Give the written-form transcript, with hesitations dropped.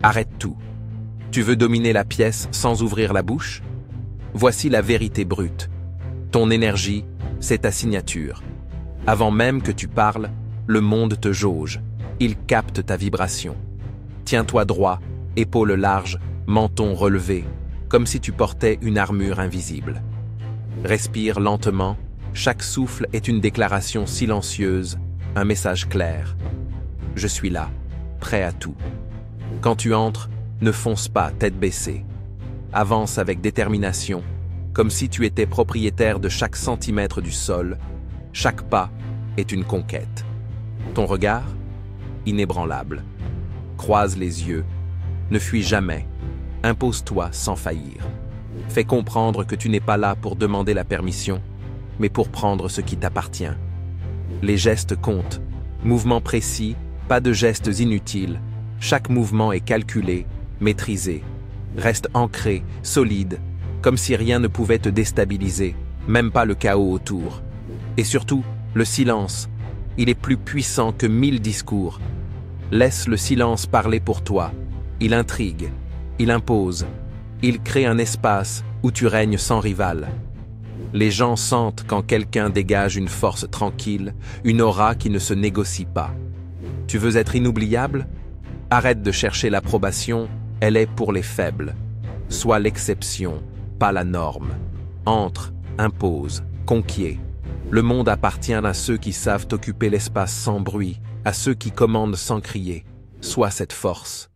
Arrête tout. Tu veux dominer la pièce sans ouvrir la bouche? Voici la vérité brute. Ton énergie, c'est ta signature. Avant même que tu parles, le monde te jauge. Il capte ta vibration. Tiens-toi droit, épaules larges, menton relevé, comme si tu portais une armure invisible. Respire lentement, chaque souffle est une déclaration silencieuse, un message clair. Je suis là, prêt à tout. Quand tu entres, ne fonce pas tête baissée. Avance avec détermination, comme si tu étais propriétaire de chaque centimètre du sol. Chaque pas est une conquête. Ton regard, inébranlable. Croise les yeux. Ne fuis jamais. Impose-toi sans faillir. Fais comprendre que tu n'es pas là pour demander la permission, mais pour prendre ce qui t'appartient. Les gestes comptent. Mouvements précis, pas de gestes inutiles. Chaque mouvement est calculé, maîtrisé. Reste ancré, solide, comme si rien ne pouvait te déstabiliser, même pas le chaos autour. Et surtout, le silence. Il est plus puissant que 1000 discours. Laisse le silence parler pour toi. Il intrigue, il impose, il crée un espace où tu règnes sans rival. Les gens sentent quand quelqu'un dégage une force tranquille, une aura qui ne se négocie pas. Tu veux être inoubliable? Arrête de chercher l'approbation, elle est pour les faibles. Sois l'exception, pas la norme. Entre, impose, conquiert. Le monde appartient à ceux qui savent occuper l'espace sans bruit, à ceux qui commandent sans crier. Sois cette force.